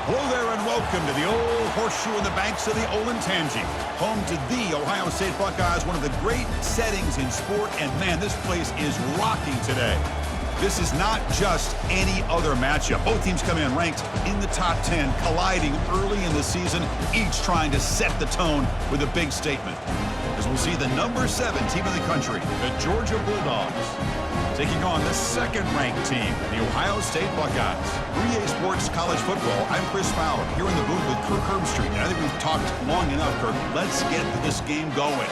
Hello there and welcome to the old horseshoe in the banks of the Olentangy, home to the Ohio State Buckeyes, one of the great settings in sport, and man, this place is rocking today. This is not just any other matchup. Both teams come in ranked in the top 10, colliding early in the season, each trying to set the tone with a big statement. As we'll see the number 7 team in the country, the Georgia Bulldogs, taking on the second-ranked team, the Ohio State Buckeyes. 3A Sports College Football, I'm Chris Fowler, here in the booth with Kirk Herbstreit. And I think we've talked long enough, Kirk. Let's get this game going.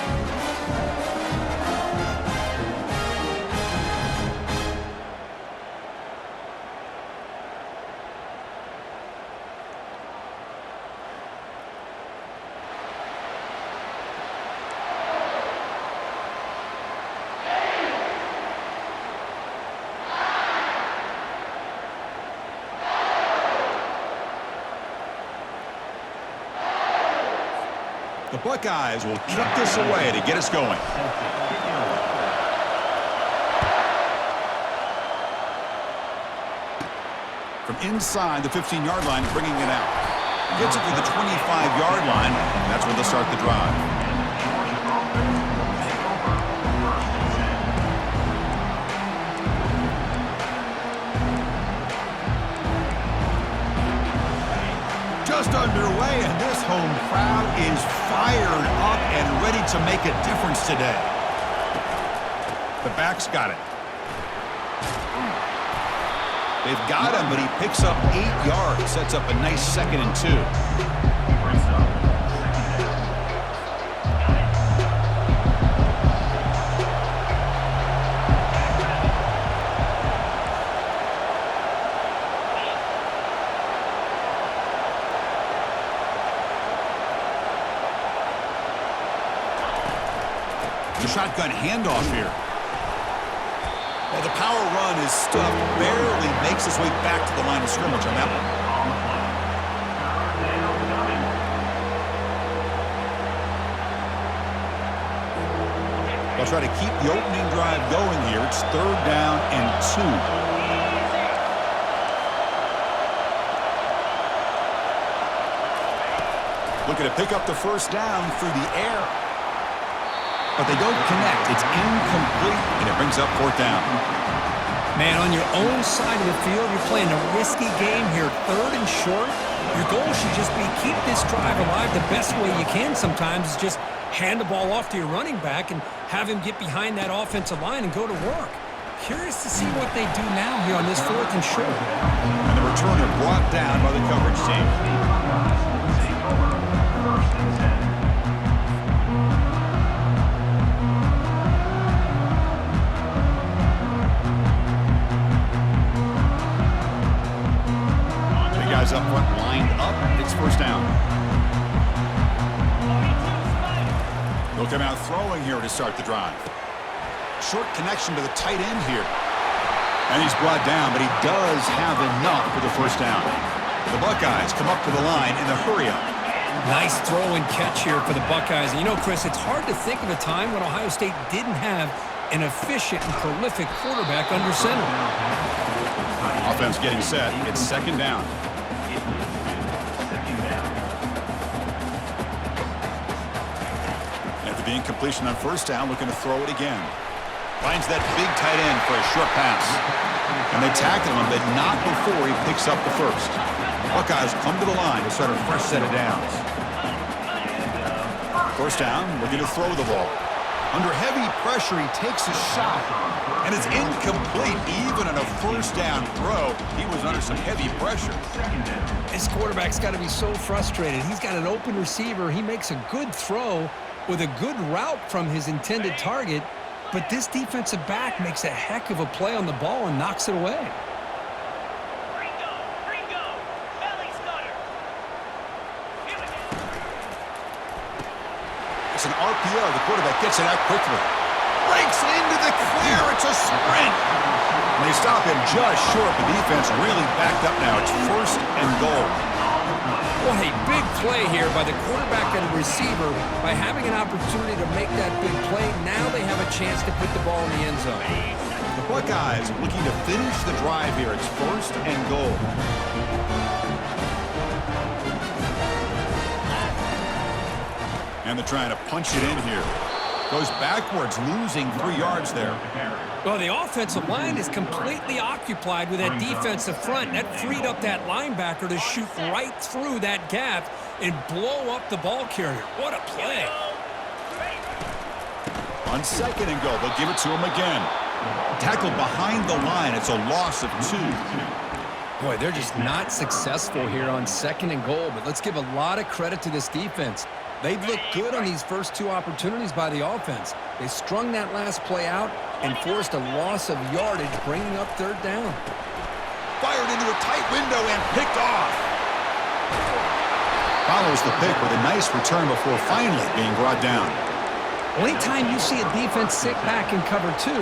The Buckeyes will kick this away to get us going. From inside the 15-yard line, bringing it out. Gets it to the 25-yard line. That's when they'll start the drive. Just underway, and this home crowd is fired up and ready to make a difference today. The back's got it. They've got him, but he picks up 8 yards. Sets up a nice 2nd and 2. The shotgun handoff here. Well, the power run is stuffed, barely makes its way back to the line of scrimmage on that one. They'll try to keep the opening drive going here. It's 3rd down and 2. Looking to pick up the 1st down through the air. But they don't connect. It's incomplete, and it brings up 4th down. Man, on your own side of the field, you're playing a risky game here, 3rd and short. Your goal should just be keep this drive alive the best way you can sometimes is just hand the ball off to your running back and have him get behind that offensive line and go to work. Curious to see what they do now here on this 4th and short. And the returner brought down by the coverage team. Up front, lined up. It's 1st down. They'll come out throwing here to start the drive. Short connection to the tight end here. And he's brought down, but he does have enough for the 1st down. The Buckeyes come up to the line in the hurry-up. Nice throw and catch here for the Buckeyes. And you know, Chris, it's hard to think of a time when Ohio State didn't have an efficient and prolific quarterback under center. Offense getting set. It's 2nd down. The incompletion on 1st down, looking to throw it again. Finds that big tight end for a short pass. And they tackle him, but not before he picks up the 1st. Buckeyes come to the line to start a fresh set of downs. 1st down, looking to throw the ball. Under heavy pressure, he takes a shot. And it's incomplete even on a 1st down throw. He was under some heavy pressure. This quarterback's got to be so frustrated. He's got an open receiver. He makes a good throw with a good route from his intended target, but this defensive back makes a heck of a play on the ball and knocks it away. It's an RPO. The quarterback gets it out quickly. Breaks into the clear. It's a sprint. And they stop him just short. The defense really backed up now. It's 1st and goal. What a big play here by the quarterback and receiver. By having an opportunity to make that big play, now they have a chance to put the ball in the end zone. The Buckeyes looking to finish the drive here. It's 1st and goal. And they're trying to punch it in here. Goes backwards, losing 3 yards there. Well, the offensive line is completely occupied with that defensive front. That freed up that linebacker to shoot right through that gap and blow up the ball carrier. What a play. On 2nd and goal, they'll give it to him again. Tackled behind the line. It's a loss of 2. Boy, they're just not successful here on 2nd and goal, but let's give a lot of credit to this defense. They've looked good on these first 2 opportunities by the offense. They strung that last play out and forced a loss of yardage, bringing up 3rd down. Fired into a tight window and picked off. Follows the pick with a nice return before finally being brought down. Well, anytime you see a defense sit back and cover 2,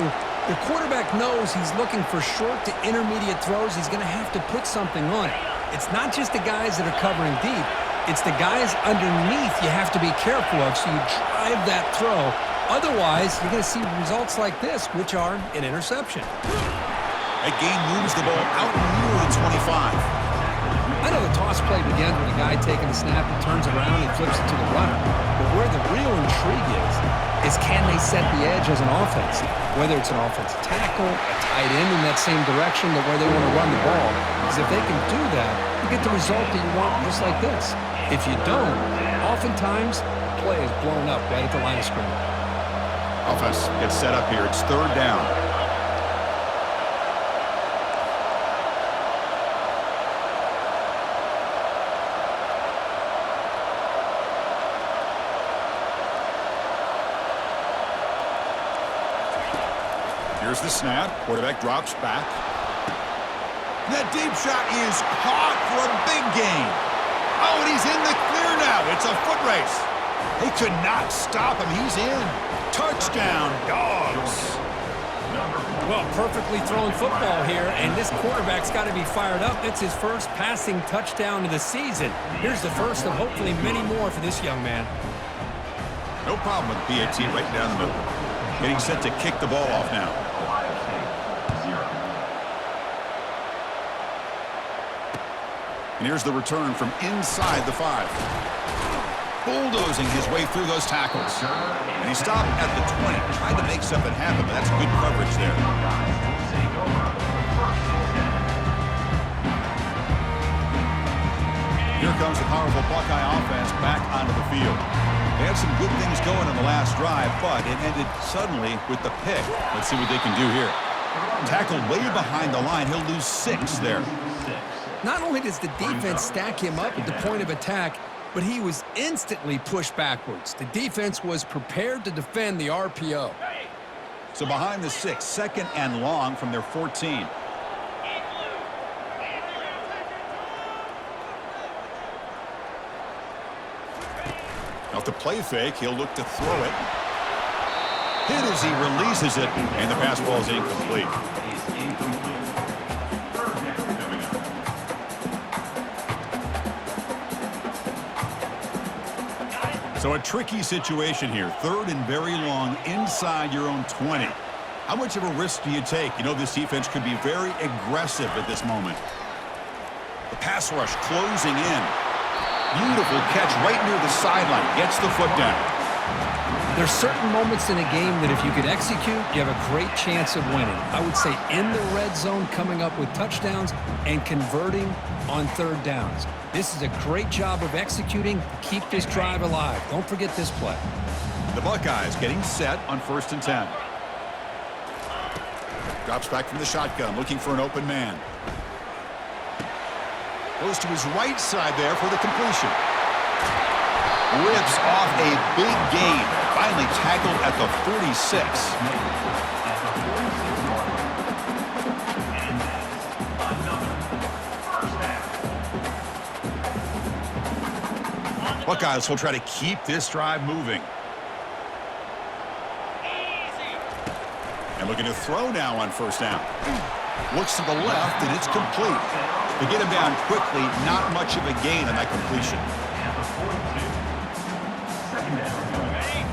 the quarterback knows he's looking for short to intermediate throws. He's going to have to put something on it. It's not just the guys that are covering deep. It's the guys underneath you have to be careful of, so you drive that throw. Otherwise, you're going to see results like this, which are an interception. That game moves the ball out near the 25. I know the toss play begins with a guy taking the snap and turns around and flips it to the runner. But where the real intrigue is can they set the edge as an offense? Whether it's an offensive tackle, a tight end in that same direction to where they want to run the ball. Because if they can do that, you get the result that you want just like this. If you don't, oftentimes, the play is blown up right at the line of scrimmage. Offense gets set up here. It's 3rd down. Here's the snap. Quarterback drops back. That deep shot is caught for a big gain. Oh, and he's in the clear now. It's a foot race. They could not stop him. He's in. Touchdown, Dogs. Well, perfectly thrown football here, and this quarterback's got to be fired up. It's his first passing touchdown of the season. Here's the first of hopefully many more for this young man. No problem with the PAT right down the middle. Getting set to kick the ball off now. And here's the return from inside the 5. Bulldozing his way through those tackles. And he stopped at the 20. Tried to make something happen, but that's good coverage there. Here comes the powerful Buckeye offense back onto the field. They had some good things going on the last drive, but it ended suddenly with the pick. Let's see what they can do here. Tackled way behind the line. He'll lose 6 there. Not only does the defense stack him up at the point of attack, but he was instantly pushed backwards. The defense was prepared to defend the RPO. So behind the 6, 2nd and long from their 14. Off the play fake, he'll look to throw it. Hit as he releases it, and the pass ball is incomplete. So a tricky situation here. 3rd and very long inside your own 20. How much of a risk do you take? You know this defense could be very aggressive at this moment. The pass rush closing in. Beautiful catch right near the sideline. Gets the foot down. There's certain moments in a game that if you could execute, you have a great chance of winning. I would say in the red zone, coming up with touchdowns and converting on 3rd downs. This is a great job of executing to keep this drive alive. Don't forget this play. The Buckeyes getting set on 1st and 10. Drops back from the shotgun, looking for an open man. Goes to his right side there for the completion. Rips off a big gain. Finally tackled at the 46. Buckeyes will try to keep this drive moving. And looking to throw now on 1st down. Looks to the left, and it's complete. To get him down quickly, not much of a gain on that completion.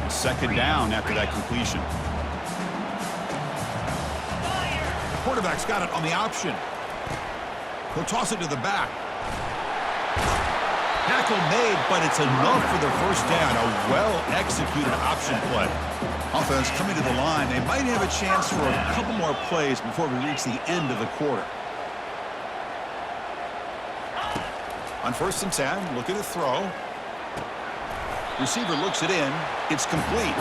2nd down after that completion. The quarterback's got it on the option. He'll toss it to the back. Tackle made, but it's enough for the first down. A well-executed option play. Offense coming to the line. They might have a chance for a couple more plays before we reach the end of the quarter. On 1st and 10, looking to throw. Receiver looks it in. It's complete.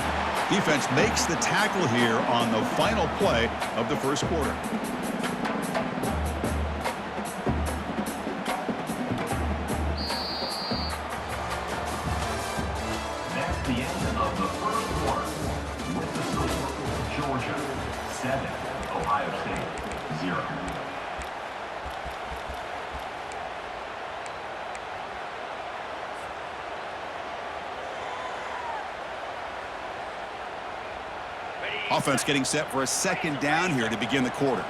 Defense makes the tackle here on the final play of the first quarter. That's the end of the first quarter. With the score, Georgia 7, Ohio State 0. Offense getting set for a 2nd down here to begin the quarter.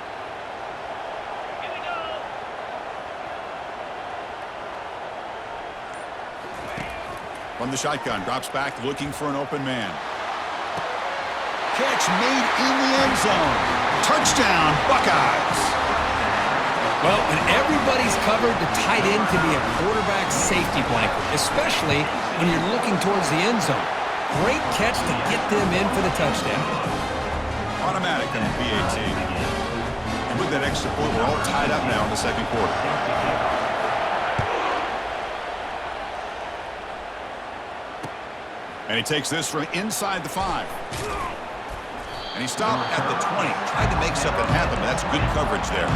From the shotgun, drops back looking for an open man. Catch made in the end zone. Touchdown, Buckeyes. Well, when everybody's covered, the tight end can be a quarterback's safety blanket, especially when you're looking towards the end zone. Great catch to get them in for the touchdown. Automatic on the PAT. And with that extra point, we're all tied up now in the second quarter. And he takes this from inside the 5. And he stopped at the 20. Tried to make something happen, but that's good coverage there.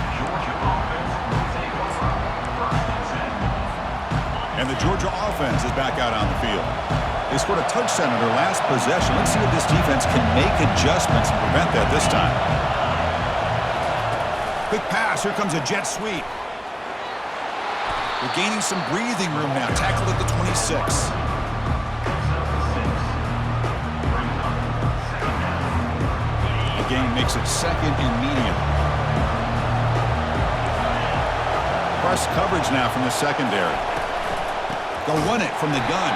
And the Georgia offense is back out on the field. They scored a touchdown in their last possession. Let's see if this defense can make adjustments and prevent that this time. Quick pass. Here comes a jet sweep. They're gaining some breathing room now. Tackled at the 26. The game makes it 2nd and medium. Press coverage now from the secondary. They'll run it from the gun.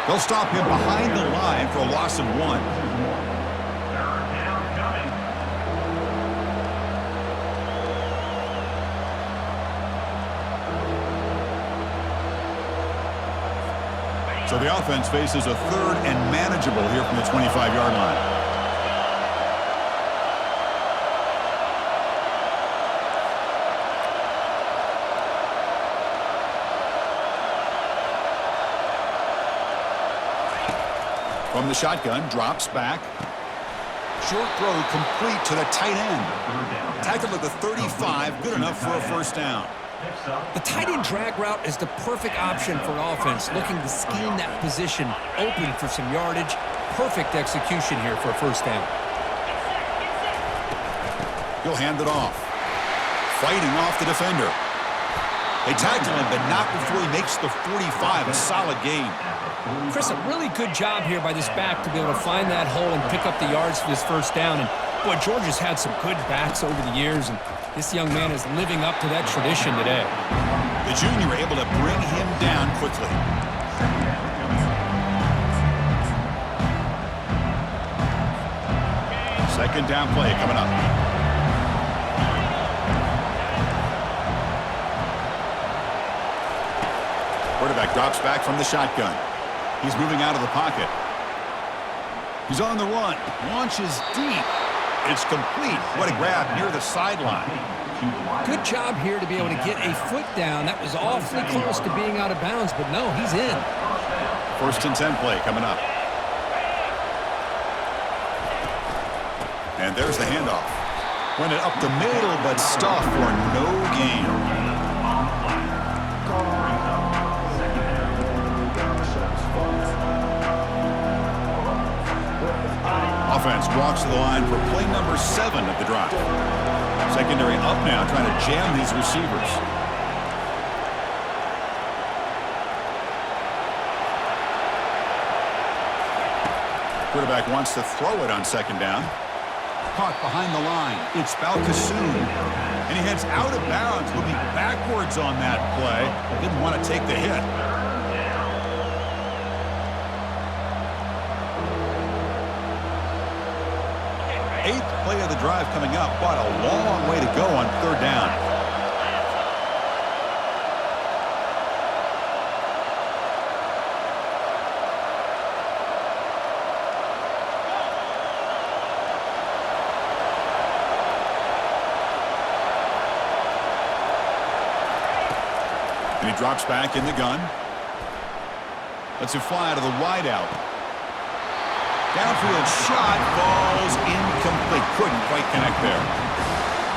They'll stop him behind the line for a loss of 1. So the offense faces a 3rd and manageable here from the 25-yard line. From the shotgun, drops back. Short throw complete to the tight end. Tackled at the 35, good enough for a first down. The tight end drag route is the perfect option for an offense looking to scheme that position open for some yardage. Perfect execution here for a first down. He'll hand it off. Fighting off the defender. They tackle him, but not before he makes the 45, a solid gain. Chris, a really good job here by this back to be able to find that hole and pick up the yards for this first down. And, boy, Georgia's had some good backs over the years, and this young man is living up to that tradition today. The junior able to bring him down quickly. Second down play coming up. Quarterback drops back from the shotgun. He's moving out of the pocket. He's on the run. Launches deep. It's complete. What a grab near the sideline. Good job here to be able to get a foot down. That was awfully close to being out of bounds, but no, he's in. 1st and 10 play coming up. And there's the handoff. Went it up the middle, but stuffed for no gain. Offense walks to the line for play number 7 of the drive. Secondary up now, trying to jam these receivers. Quarterback wants to throw it on 2nd down. Caught behind the line. It's Balkasoon. And he heads out of bounds, moving backwards on that play. Didn't want to take the hit. Eighth play of the drive coming up, but a long way to go on 3rd down. And he drops back in the gun. Lets it fly to the wideout. Downfield shot falls incomplete. Couldn't quite connect there.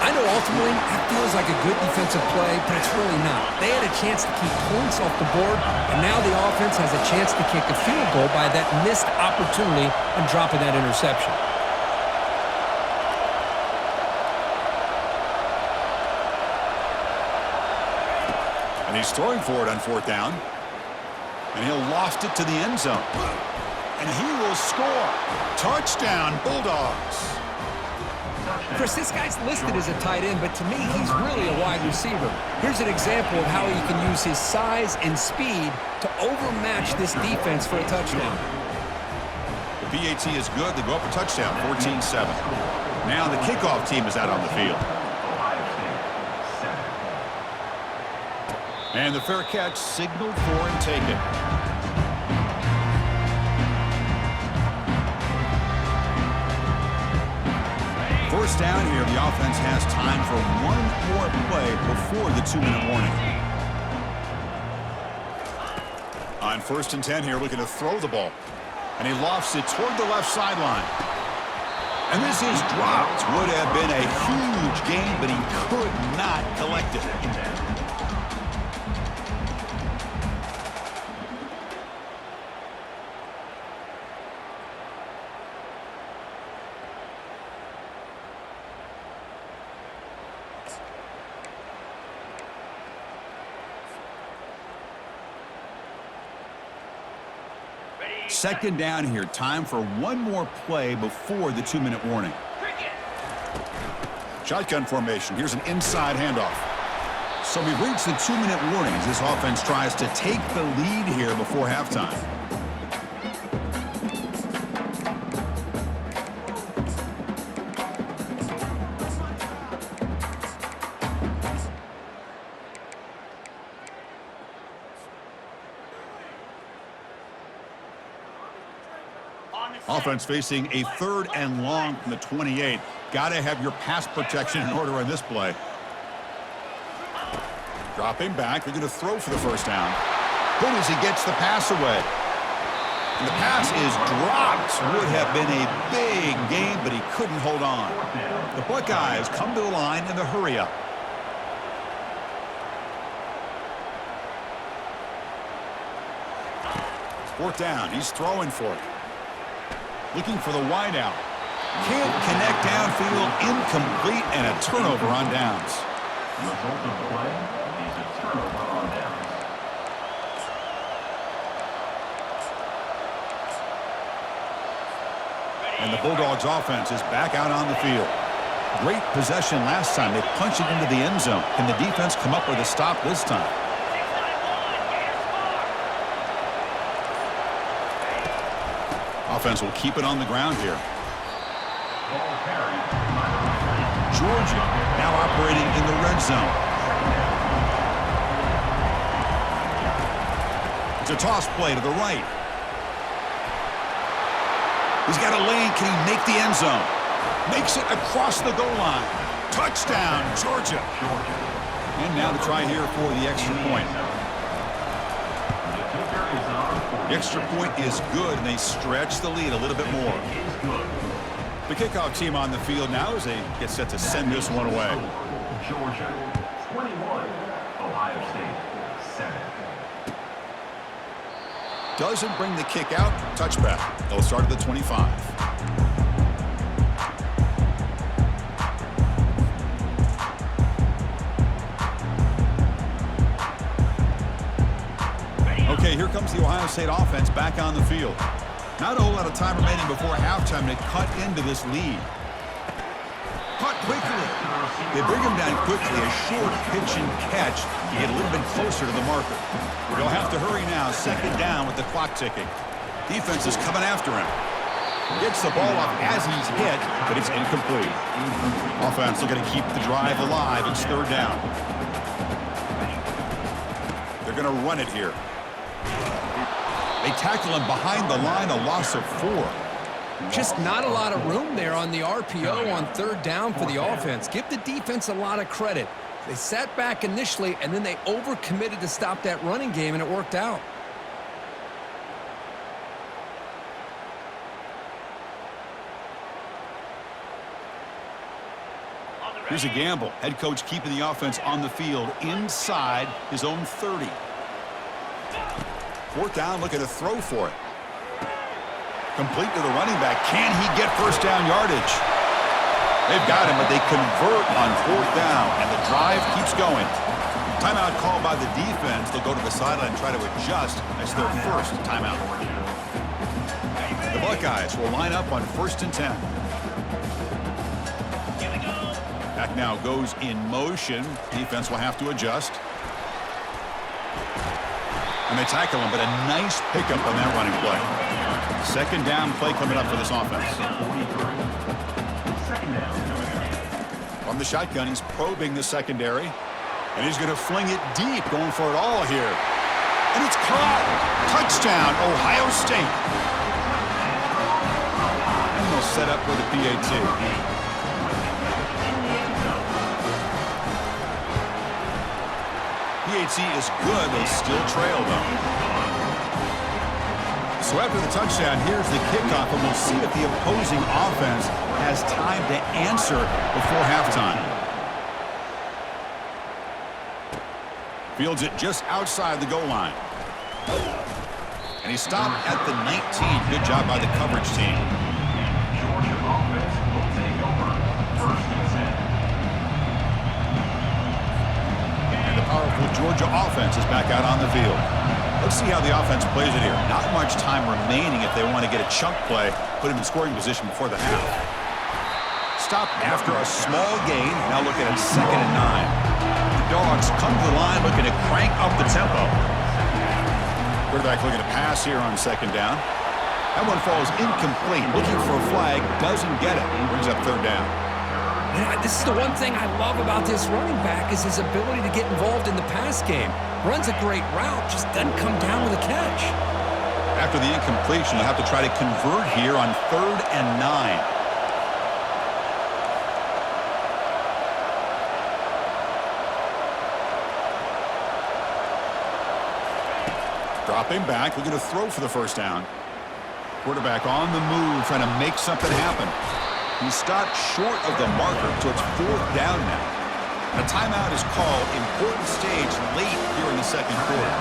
I know ultimately that feels like a good defensive play, but it's really not. They had a chance to keep points off the board, and now the offense has a chance to kick a field goal by that missed opportunity and dropping that interception. And he's throwing for it on 4th down. And he'll loft it to the end zone. And he will score. Touchdown, Bulldogs. Chris, this guy's listed as a tight end, but to me, he's really a wide receiver. Here's an example of how he can use his size and speed to overmatch this defense for a touchdown. The PAT is good. They go up a touchdown, 14-7. Now the kickoff team is out on the field. And the fair catch signaled for and taken. First down here, the offense has time for one more play before the 2-minute warning. On 1st and 10 here, looking to throw the ball. And he lofts it toward the left sideline. And this is dropped. Would have been a huge gain, but he could not collect it. Second down here. Time for one more play before the 2-minute warning. Shotgun formation. Here's an inside handoff. So we've reached the 2-minute warning as this offense tries to take the lead here before halftime. Offense facing a 3rd and long from the 28. Got to have your pass protection in order on this play. Dropping back. They're going to throw for the 1st down. Good as he gets the pass away. And the pass is dropped. Would have been a big game, but he couldn't hold on. The Buckeyes come to the line in the hurry-up. Fourth down. He's throwing for it. Looking for the wideout. Can't connect downfield. Incomplete and a turnover on downs. Result of the play is a turnover on downs. And the Bulldogs offense is back out on the field. Great possession last time. They punched it into the end zone. Can the defense come up with a stop this time? Offense will keep it on the ground here. Georgi now operating in the red zone. It's a toss play to the right. He's got a lane. Can he make the end zone? Makes it across the goal line. Touchdown, Georgia. And now to try here for the extra point. The extra point is good, and they stretch the lead a little bit more. The kickoff team on the field now as they get set to send this one away. Georgia 21, Ohio State 7. Doesn't bring the kick out. Touchback. They'll start at the 25. Okay, here comes the Ohio State offense back on the field. Not a whole lot of time remaining before halftime to cut into this lead. Caught quickly. They bring him down quickly. A short pitch and catch to get a little bit closer to the marker. They'll have to hurry now. 2nd down with the clock ticking. Defense is coming after him. Gets the ball off as he's hit, but it's incomplete. Offense looking to keep the drive alive. It's 3rd down. They're going to run it here. They tackle him behind the line, a loss of 4. Just not a lot of room there on the RPO on 3rd down for the offense. Give the defense a lot of credit. They sat back initially, and then they overcommitted to stop that running game, and it worked out. Here's a gamble. Head coach keeping the offense on the field inside his own 30. Fourth down, look at a throw for it. Complete to the running back. Can he get first down yardage? They've got him, but they convert on fourth down, and the drive keeps going. Timeout called by the defense. They'll go to the sideline and try to adjust as their first timeout. The Buckeyes will line up on 1st and 10. Back now goes in motion. Defense will have to adjust. And they tackle him, but a nice pickup on that running play. Second down play coming up for this offense. From the shotgun, he's probing the secondary. And he's going to fling it deep, going for it all here. And it's caught. Touchdown, Ohio State. And they'll set up for the PAT. PAT is good. They still trail, though. So after the touchdown, here's the kickoff, and we'll see if the opposing offense has time to answer before halftime. Fields it just outside the goal line. And he stopped at the 19. Good job by the coverage team. Georgia offense will take over 1st and 10. And the powerful Georgia offense is back out on the field. Let's see how the offense plays it here. Not much time remaining if they want to get a chunk play, put him in scoring position before the half. Stop after a small gain. Now looking at 2nd and 9. The Dogs come to the line looking to crank up the tempo. Quarterback looking to pass here on 2nd down. That one falls incomplete. Looking for a flag, doesn't get it. Brings up 3rd down. Yeah, this is the one thing I love about this running back is his ability to get involved in the pass game. Runs a great route, just doesn't come down with a catch. After the incompletion, you'll have to try to convert here on 3rd and 9. Dropping back, looking to throw for the 1st down. Quarterback on the move, trying to make something happen. He stopped short of the marker, so it's 4th down now. A timeout is called. Important stage late here in the 2nd quarter.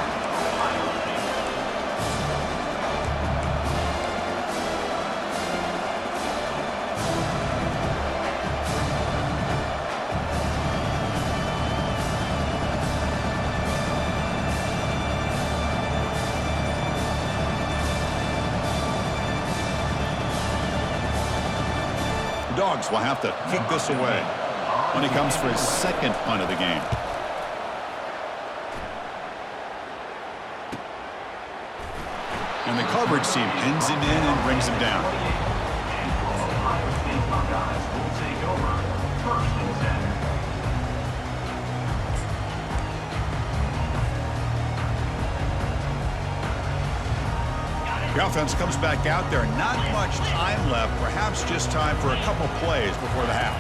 The Dogs will have to kick this away when he comes for his 2nd punt of the game. And the coverage team pins him in and brings him down. Ohio State Buckeyes will take over 1st and 10. The offense comes back out there. Not much time left. Perhaps just time for a couple plays before the half.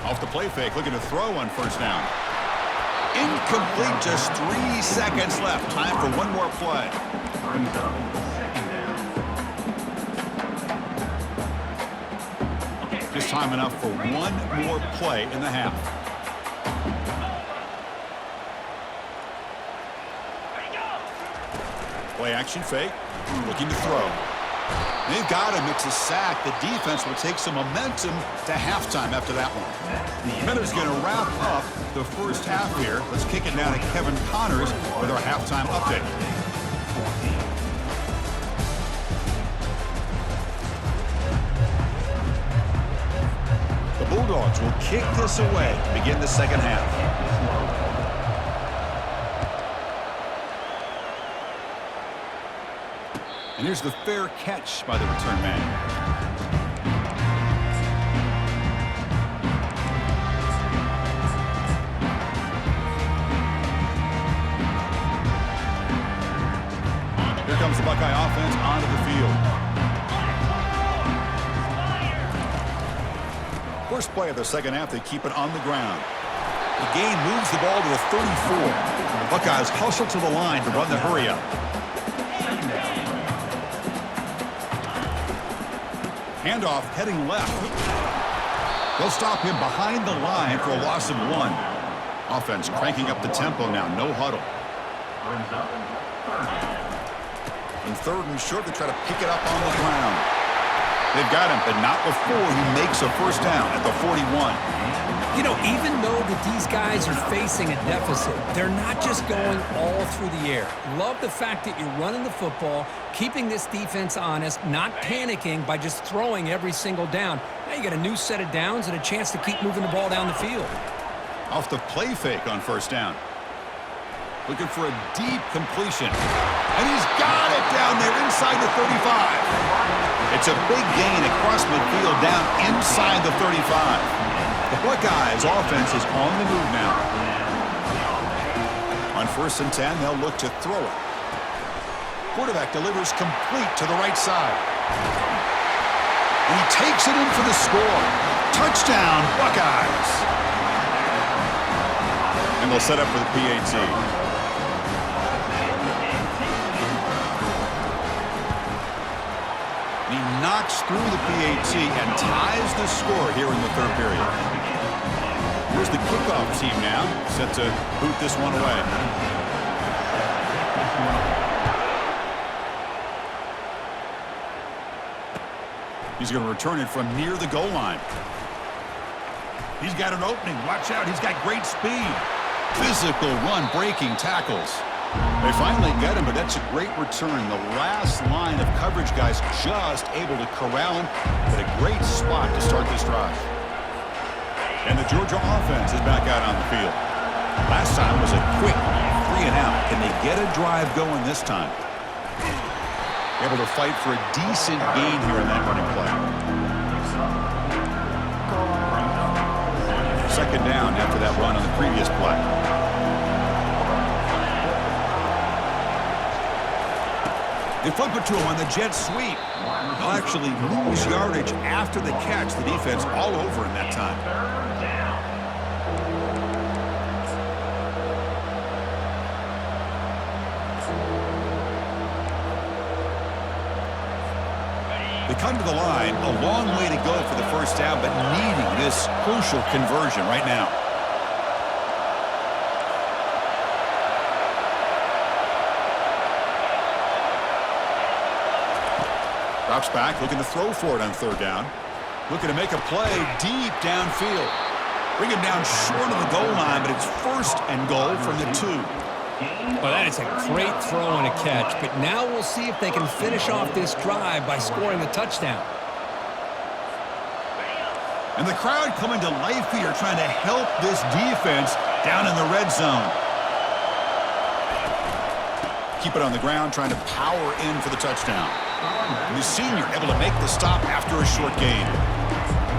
Off the play fake, looking to throw on 1st down. Incomplete, just 3 seconds left. Time for one more play. Brings up 2nd down. Just time enough for one more play in the half. Play action fake, looking to throw. They've got him. It's a sack. The defense will take some momentum to halftime after that one. Miller's going to wrap up the 1st half here. Let's kick it down to Kevin Connors with our halftime update. The Bulldogs will kick this away to begin the 2nd half. And here's the fair catch by the return man. Here comes the Buckeye offense onto the field. First play of the 2nd half, they keep it on the ground. The gain moves the ball to the 34. The Buckeyes hustle to the line to run the hurry up. Handoff heading left. They'll stop him behind the line for a loss of 1. Offense cranking up the tempo now. No huddle. In 3rd and short, they try to pick it up on the ground. They've got him, but not before he makes a first down at the 41. You know, even though that these guys are facing a deficit, they're not just going all through the air. Love the fact that you're running the football, keeping this defense honest, not panicking by just throwing every single down. Now you got a new set of downs and a chance to keep moving the ball down the field. Off the play fake on first down. Looking for a deep completion. And he's got it down there inside the 35. It's a big gain across midfield down inside the 35. The Buckeyes offense is on the move now. On 1st and 10, they'll look to throw it. Quarterback delivers complete to the right side. And he takes it in for the score. Touchdown, Buckeyes. And they'll set up for the PAT. He knocks through the PAT and ties the score here in the 3rd period. Here's the kickoff team now, set to boot this one away. He's going to return it from near the goal line. He's got an opening. Watch out. He's got great speed. Physical run, breaking tackles. They finally get him, but that's a great return. The last line of coverage guys just able to corral him, but a great spot to start this drive. And the Georgia offense is back out on the field. Last time was a quick 3 and out. Can they get a drive going this time? Able to fight for a decent gain here in that running play. 2nd down after that run on the previous play. They flip it to him on the jet sweep. He'll actually lose yardage after the catch. The defense all over him that time. They come to the line, a long way to go for the first down, but needing this crucial conversion right now. Drops back, looking to throw for it on 3rd down. Looking to make a play deep downfield. Bring him down short of the goal line, but it's 1st and goal from the 2. Well, that is a great throw and a catch, but now we'll see if they can finish off this drive by scoring a touchdown. And the crowd coming to life here, trying to help this defense down in the red zone. Keep it on the ground, trying to power in for the touchdown. And the senior able to make the stop after a short gain.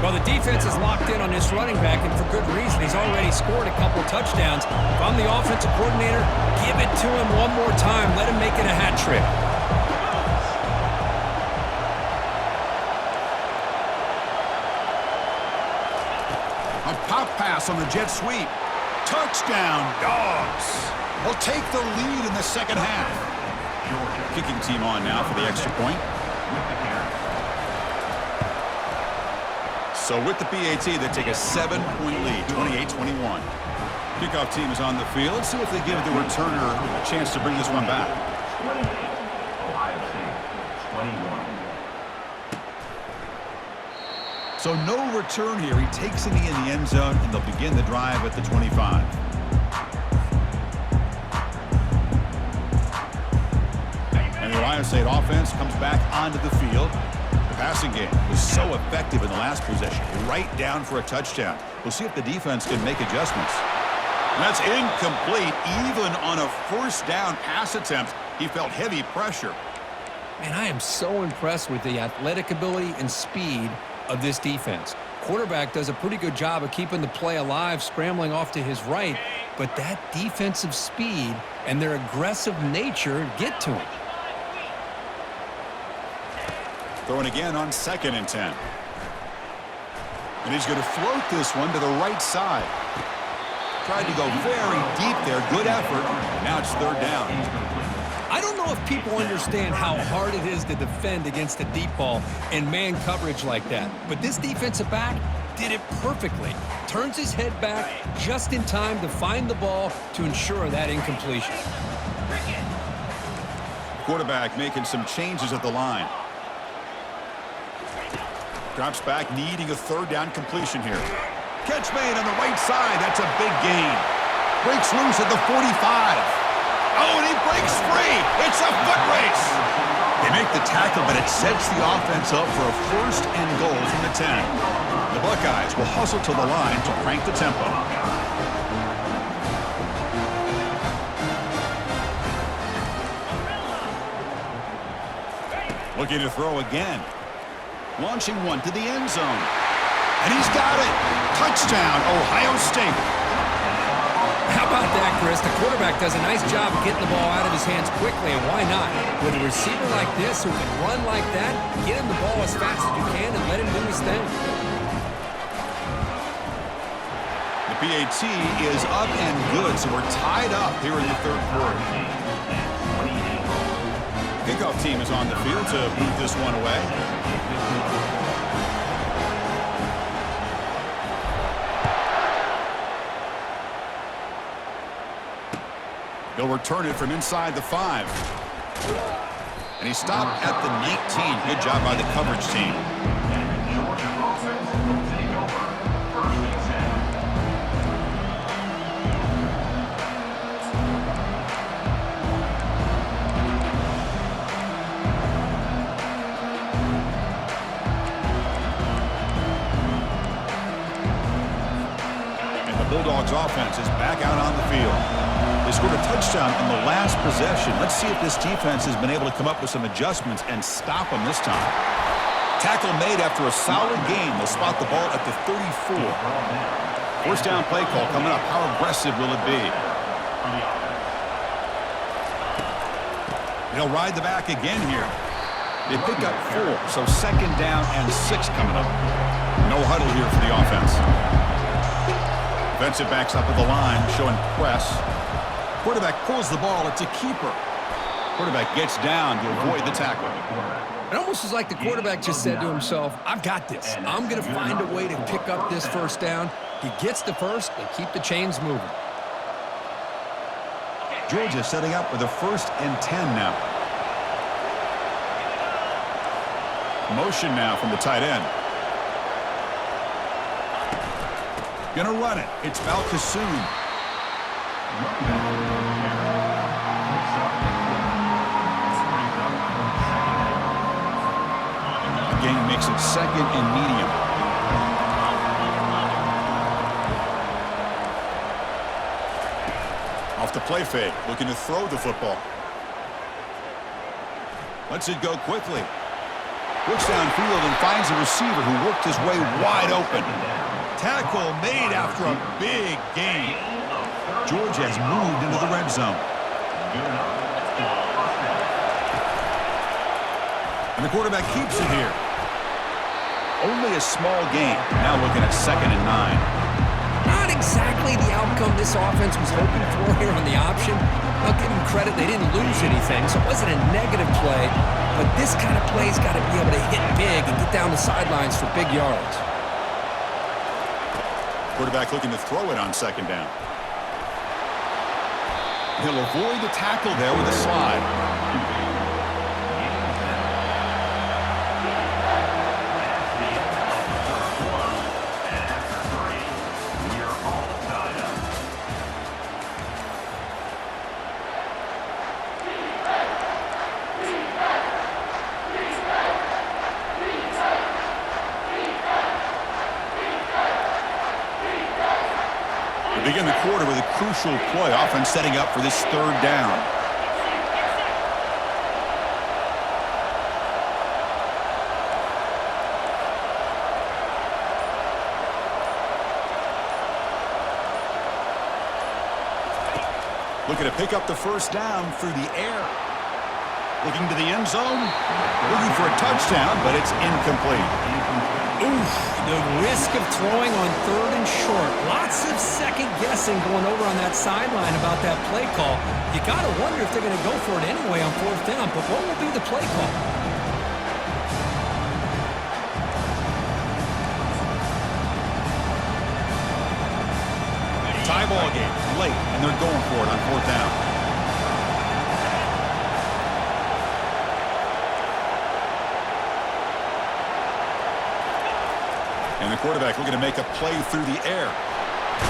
Well, the defense is locked in on this running back, and for good reason. He's already scored a couple touchdowns. If I'm the offensive coordinator, give it to him one more time. Let him make it a hat trick. A pop pass on the jet sweep. Touchdown, Dogs. Will take the lead in the 2nd half. Kicking team on now for the extra point. So with the PAT, they take a 7-point lead, 28-21. Kickoff team is on the field. See if they give the returner a chance to bring this one back. Ohio State, 21. So no return here. He takes it in the end zone, and they'll begin the drive at the 25. And the Ohio State offense comes back onto the field. The passing game was so effective in the last possession, right down for a touchdown. We'll see if the defense can make adjustments. And that's incomplete. Even on a 1st down pass attempt, he felt heavy pressure. Man, I am so impressed with the athletic ability and speed of this defense. Quarterback does a pretty good job of keeping the play alive, scrambling off to his right, but that defensive speed and their aggressive nature get to him. Throwing again on 2nd and 10. And he's going to float this one to the right side. Tried to go very deep there. Good effort. Now it's third down. I don't know if people understand how hard it is to defend against a deep ball in man coverage like that. But this defensive back did it perfectly. Turns his head back just in time to find the ball to ensure that incompletion. Quarterback making some changes at the line. Drops back, needing a third down completion here. Catch made on the right side. That's a big gain. Breaks loose at the 45. Oh, and he breaks free. It's a foot race. They make the tackle, but it sets the offense up for a first and goal from the 10. The Buckeyes will hustle to the line to crank the tempo. Looking to throw again. Launching one to the end zone. And he's got it. Touchdown, Ohio State. How about that, Chris? The quarterback does a nice job of getting the ball out of his hands quickly, and why not? With a receiver like this who can run like that, get him the ball as fast as you can and let him do his thing. The PAT is up and good, so we're tied up here in the third quarter. Kickoff team is on the field to move this one away. They'll return it from inside the 5. And he stopped at the 19. Good job by the coverage team. Georgia offense will take over first and 10. And the Bulldogs offense is back out on the field. They scored a touchdown on the last possession. Let's see if this defense has been able to come up with some adjustments and stop them this time. Tackle made after a solid gain. They'll spot the ball at the 34. First down play call coming up. How aggressive will it be? They'll ride the back again here. They pick up 4, so second down and 6 coming up. No huddle here for the offense. Defensive backs up at the line, showing press. Quarterback pulls the ball. It's a keeper. Quarterback gets down to avoid the tackle. It almost is like the quarterback just said to himself, I've got this. I'm going to find a way to pick up this first down. He gets the first. They keep the chains moving. Georgia setting up with a 1st and 10 now. Motion now from the tight end. Gonna run it. It's Valkassoon. Again, makes it second and medium. Off the play fake, looking to throw the football. Lets it go quickly. Looks downfield and finds a receiver who worked his way wide open. Tackle made after a big gain. Georgia has moved into the red zone. And the quarterback keeps it here. Only a small gain. Now looking at 2nd and 9. Not exactly the outcome this offense was hoping for here on the option. I'll give them credit. They didn't lose anything, so it wasn't a negative play. But this kind of play's got to be able to hit big and get down the sidelines for big yards. Quarterback looking to throw it on 2nd down. He'll avoid the tackle there with a slide. Begin the quarter with a crucial play, offense setting up for this 3rd down. Looking to pick up the 1st down through the air. Looking to the end zone. Looking for a touchdown, but it's incomplete. Oof, the risk of throwing on 3rd and short. Lots of second guessing going over on that sideline about that play call. You got to wonder if they're going to go for it anyway on 4th down, but what will be the play call? Tie ball game, late, and they're going for it on 4th down. And the quarterback looking to make a play through the air.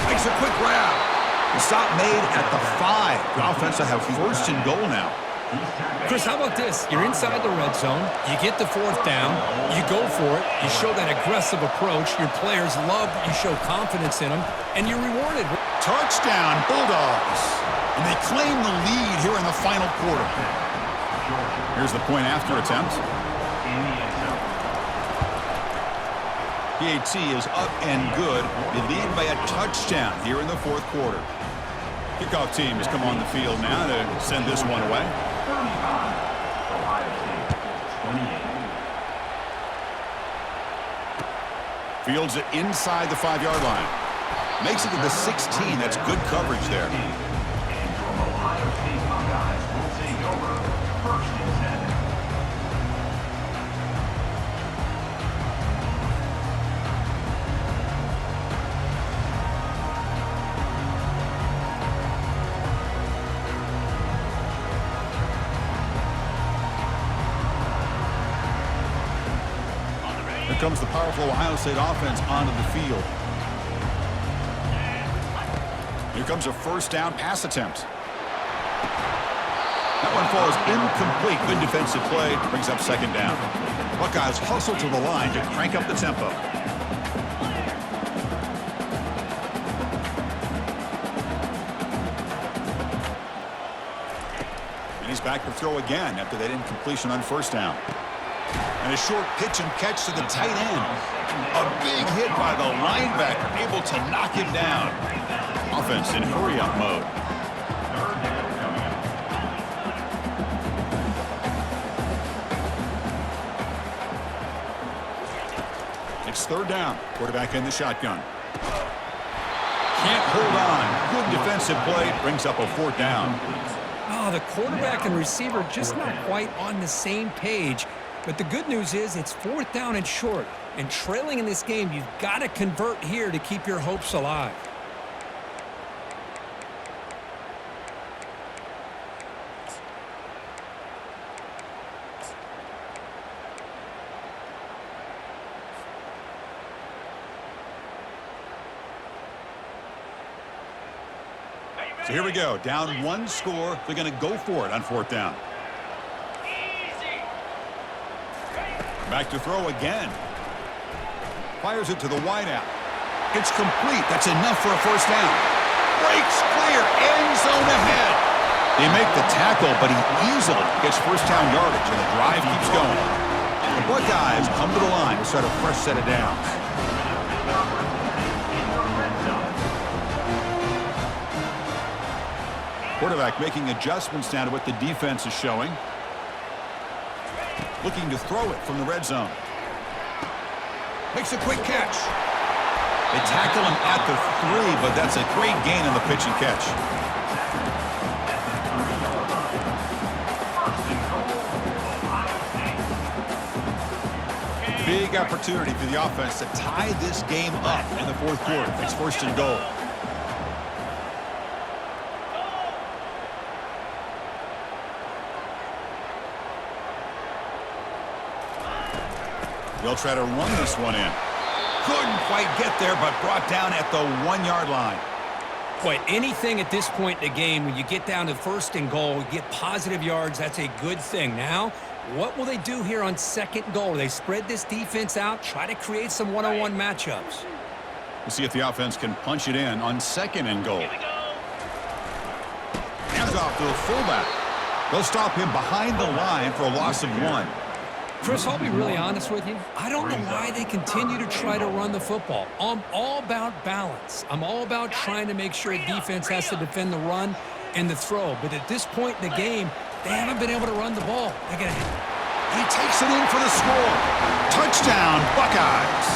Makes a quick grab. The stop made at the 5. The offense will have 1st and goal now. Chris, how about this? You're inside the red zone. You get the 4th down. You go for it. You show that aggressive approach. Your players love you show confidence in them, and you're rewarded. Touchdown, Bulldogs. And they claim the lead here in the final quarter. Here's the point after attempt. PAT is up and good. They lead by a touchdown here in the 4th quarter. Kickoff team has come on the field now to send this one away. 35, Ohio State, 28. Fields it inside the 5-yard line. Makes it to the 16. That's good coverage there. And from Ohio State Buckeyes will take over 1st and 7. Here comes the powerful Ohio State offense onto the field. Here comes a 1st down pass attempt. That one falls incomplete. Good defensive play. Brings up 2nd down. Buckeyes hustle to the line to crank up the tempo. And he's back to throw again after that incompletion on 1st down. And a short pitch and catch to the tight end. A big hit by the linebacker, able to knock him down. Offense in hurry-up mode. It's 3rd down. Quarterback in the shotgun. Can't hold on. Good defensive play. Brings up a 4th down. Oh, the quarterback and receiver just not quite on the same page. But the good news is it's 4th down and short. And trailing in this game, you've got to convert here to keep your hopes alive. So here we go. Down 1 score. They're going to go for it on 4th down. Back to throw again. Fires it to the wideout. It's complete. That's enough for a 1st down. Breaks clear. End zone ahead. They make the tackle, but he easily gets 1st down yardage, and the drive keeps going. The Buckeyes come to the line to start a fresh set of downs. Quarterback making adjustments now to what the defense is showing. Looking to throw it from the red zone. Makes a quick catch. They tackle him at the 3, but that's a great gain on the pitch and catch. Big opportunity for the offense to tie this game up in the 4th quarter. It's 1st and goal. They'll try to run this one in. Couldn't quite get there, but brought down at the 1-yard line. Boy, anything at this point in the game, when you get down to 1st and goal, you get positive yards, that's a good thing. Now, what will they do here on 2nd goal? They spread this defense out, try to create some one-on-one matchups. We'll see if the offense can punch it in on 2nd and goal. Hands off to the fullback. They'll stop him behind the line for a loss of 1. Chris, I'll be really honest with you. I don't know why they continue to try to run the football. I'm all about balance. I'm all about trying to make sure a defense has to defend the run and the throw. But at this point in the game, They haven't been able to run the ball. They're gonna... And he takes it in for the score. Touchdown, Buckeyes.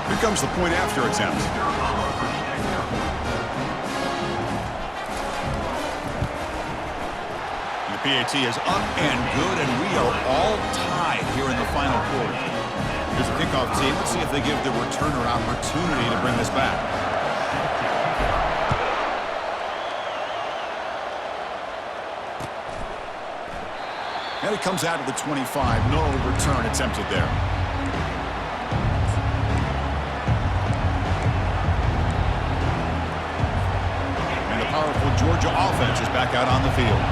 Here comes the point after attempt. The PAT is up and good, and we are all tied here in the final quarter. Here's the kickoff team. Let's see if they give the returner opportunity to bring this back. And it comes out of the 25. No return attempted there. And the powerful Georgia offense is back out on the field.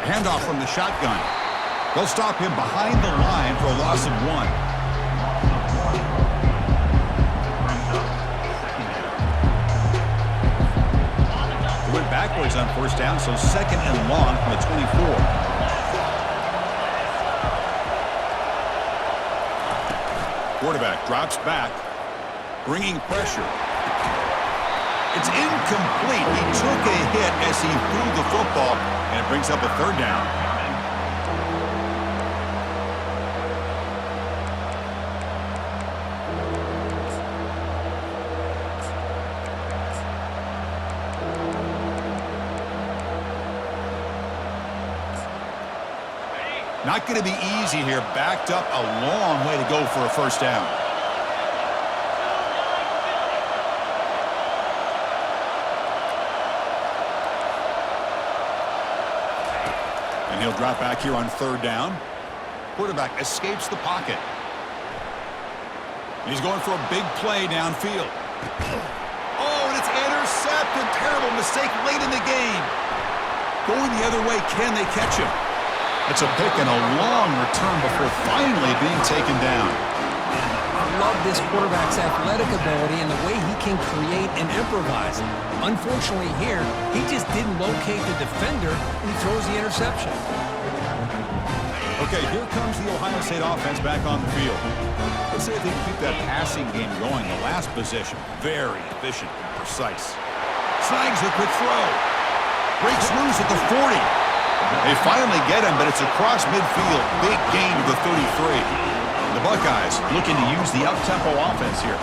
Handoff from the shotgun. They'll stop him behind the line for a loss of 1. Went backwards on first down, so second and long from the 24. Quarterback drops back, bringing pressure. It's incomplete. He took a hit as he threw the football, and it brings up a third down. Not going to be easy here. Backed up a long way to go for a first down. And he'll drop back here on third down. Quarterback escapes the pocket. He's going for a big play downfield. Oh, and it's intercepted. Terrible mistake late in the game. Going the other way, can they catch him? It's a pick and a long return before finally being taken down. I love this quarterback's athletic ability and the way he can create and improvise. Unfortunately here, he just didn't locate the defender and he throws the interception. Okay, here comes the Ohio State offense back on the field. Let's see if they can keep that passing game going. The last possession, very efficient and precise. Snags a quick throw. Breaks loose at the 40. They finally get him, but it's across midfield. Big gain to the 33. The Buckeyes looking to use the up-tempo offense here.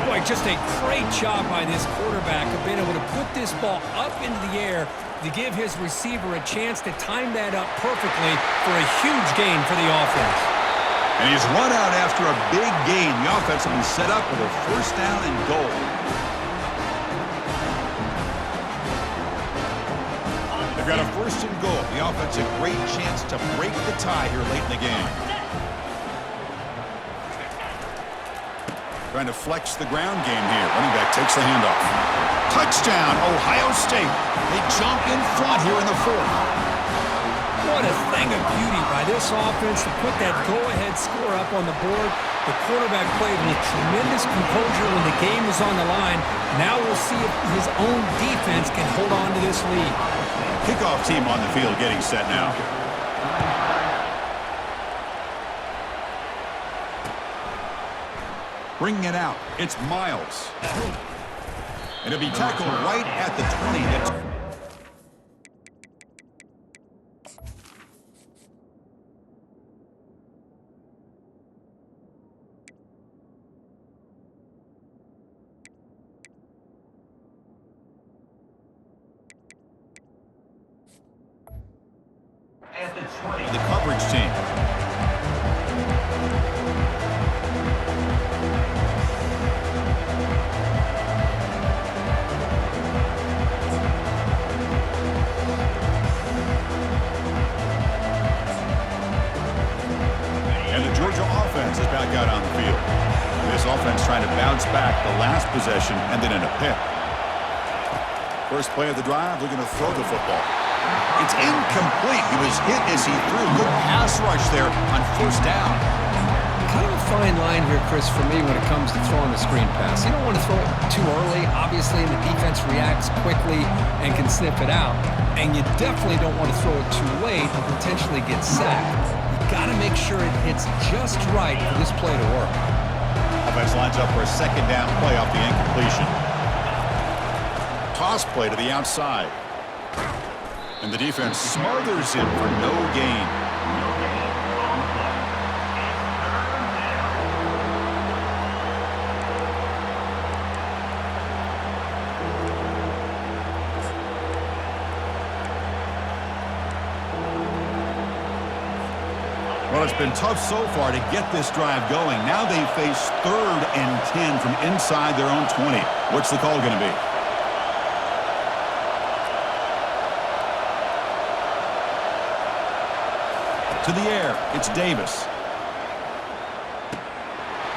Boy, just a great job by this quarterback of being able to put this ball up into the air to give his receiver a chance to time that up perfectly for a huge gain for the offense. And he's run out after a big gain. The offense will be set up with a first down and goal. They've got a first and goal. The offense a great chance to break the tie here late in the game. Trying to flex the ground game here. Running back takes the handoff. Touchdown, Ohio State. They jump in front here in the fourth. What a thing of beauty by this offense to put that go-ahead score up on the board. The quarterback played with tremendous composure when the game was on the line. Now we'll see if his own defense can hold on to this lead. Kickoff team on the field getting set now. Bringing it out, it's Miles. And it'll be tackled right at the 20. At the 20. The coverage team. And the Georgia offense is back out on the field. This offense trying to bounce back the last possession and then in a pick. First play of the drive, looking to throw the football. It's incomplete. He was hit as he threw. Good pass rush there on first down. Kind of a fine line here, Chris, for me when it comes to throwing the screen pass. You don't want to throw it too early, obviously, and the defense reacts quickly and can sniff it out. And you definitely don't want to throw it too late and potentially get sacked. You got to make sure it hits just right for this play to work. Offense lines up for a second down play off the incompletion. Toss play to the outside. And the defense smothers him for no gain. Well, it's been tough so far to get this drive going. Now they face 3rd and 10 from inside their own 20. What's the call going to be? To the air, it's Davis.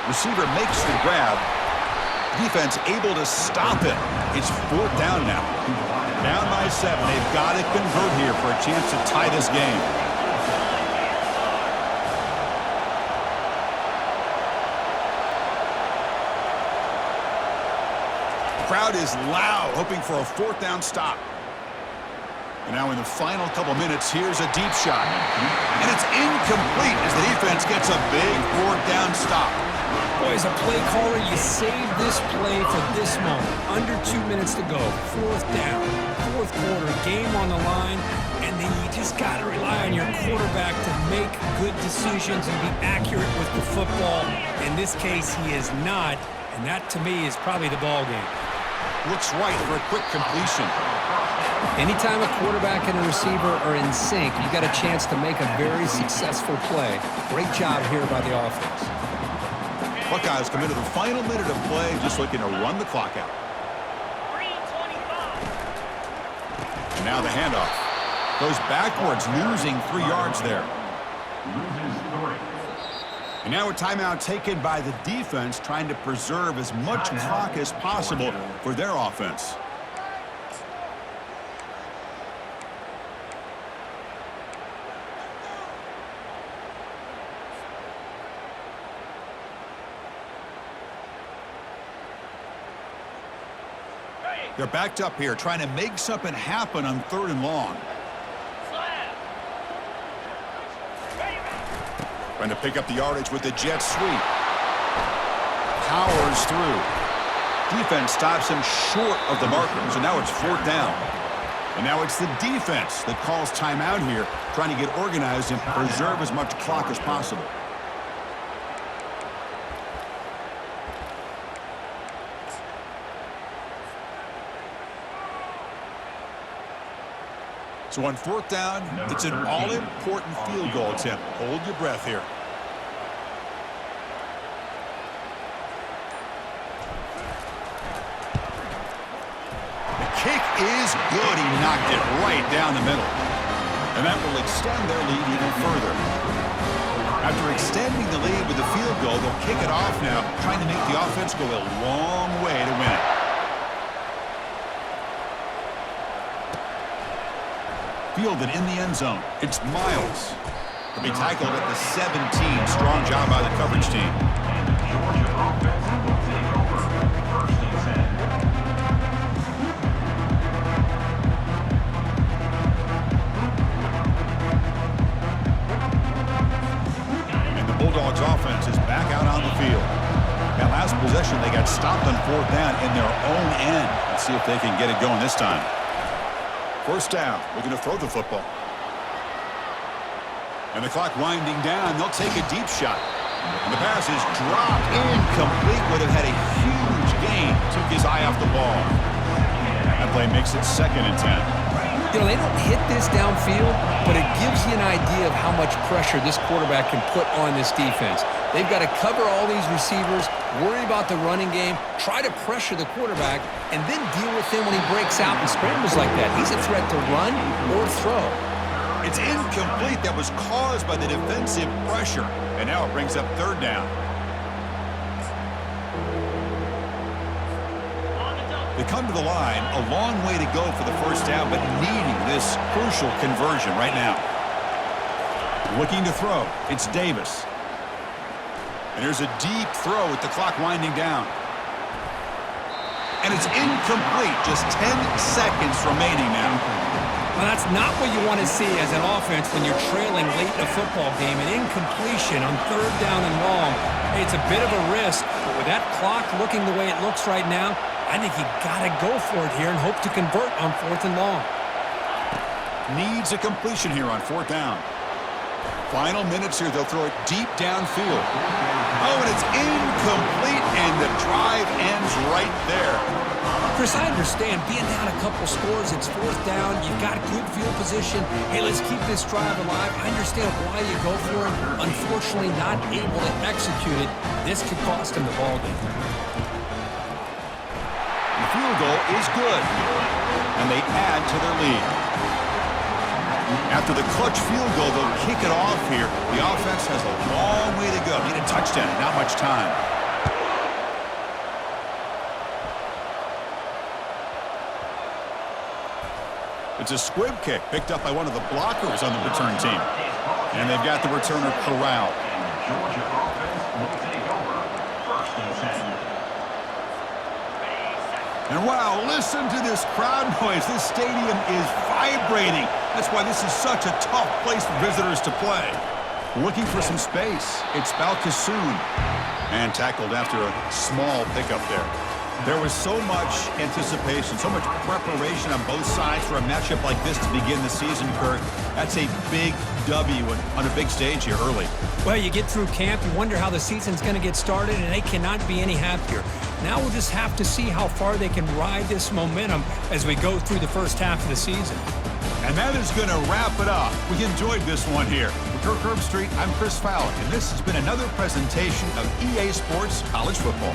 Receiver makes the grab. Defense able to stop it. It's 4th down now. Down by 7. They've got to convert here for a chance to tie this game. Crowd is loud, hoping for a 4th down stop. And now in the final couple minutes, here's a deep shot. And it's incomplete as the defense gets a big 4th down stop. Boy, as a play caller, you save this play for this moment. Under 2 minutes to go. 4th down. 4th quarter, game on the line. And then you just got to rely on your quarterback to make good decisions and be accurate with the football. In this case, he is not. And that, to me, is probably the ball game. Looks right for a quick completion. Anytime a quarterback and a receiver are in sync, you got a chance to make a very successful play. Great job here by the offense. Buckeyes come into the final minute of play, just looking to run the clock out. And now the handoff. Goes backwards, losing 3 yards there. And now a timeout taken by the defense, trying to preserve as much clock as possible for their offense. They're backed up here, trying to make something happen on 3rd and long. Trying to pick up the yardage with the jet sweep. Powers through. Defense stops him short of the marker, so now it's 4th down. And now it's the defense that calls timeout here, trying to get organized and preserve as much clock as possible. So on 4th down, it's an all-important field goal attempt. Hold your breath here. The kick is good. He knocked it right down the middle. And that will extend their lead even further. After extending the lead with the field goal, they'll kick it off now, trying to make the offense go a long way to win it. Fielded in the end zone. It's Miles. He'll be tackled at the 17. Strong job by the coverage team. Georgia offense will take over 1st and 10. And the Bulldogs offense is back out on the field. That last possession, they got stopped on 4th down in their own end. Let's see if they can get it going this time. 1st down, looking to throw the football. And the clock winding down, they'll take a deep shot. And the pass is dropped incomplete. Would have had a huge gain. Took his eye off the ball. That play makes it 2nd and 10. You know, they don't hit this downfield, but it gives you an idea of how much pressure this quarterback can put on this defense. They've got to cover all these receivers, worry about the running game, try to pressure the quarterback, and then deal with him when he breaks out and scrambles like that. He's a threat to run or throw. It's incomplete. That was caused by the defensive pressure. And now it brings up 3rd down. They come to the line, a long way to go for the 1st down, but needing this crucial conversion right now. Looking to throw, it's Davis. And here's a deep throw with the clock winding down. And it's incomplete. Just 10 seconds remaining now. Well, that's not what you want to see as an offense when you're trailing late in a football game. An incompletion on 3rd down and long. Hey, it's a bit of a risk, but with that clock looking the way it looks right now, I think you got to go for it here and hope to convert on 4th and long. Needs a completion here on 4th down. Final minutes here, they'll throw it deep downfield. Oh, and it's incomplete, and the drive ends right there. Chris, I understand being down a couple scores, it's 4th down, you've got good field position. Hey, let's keep this drive alive. I understand why you go for it. Unfortunately, not able to execute it. This could cost him the ball game. The field goal is good, and they add to their lead. After the clutch field goal, they'll kick it off here. The offense has a long way to go. Need a touchdown, not much time. It's a squib kick picked up by one of the blockers on the return team. And they've got the returner corralled. Georgia offense will take over 1st and 10. And wow, listen to this crowd noise. This stadium is vibrating. That's why this is such a tough place for visitors to play. Looking for some space. It's Balkasoon. And tackled after a small pickup there. There was so much anticipation, so much preparation on both sides for a matchup like this to begin the season, Kurt. That's a big W on a big stage here early. Well, you get through camp, you wonder how the season's going to get started, and they cannot be any happier. Now we'll just have to see how far they can ride this momentum as we go through the first half of the season. And that is going to wrap it up. We enjoyed this one here. For Kirk Herbstreit, I'm Chris Fowler, and this has been another presentation of EA Sports College Football.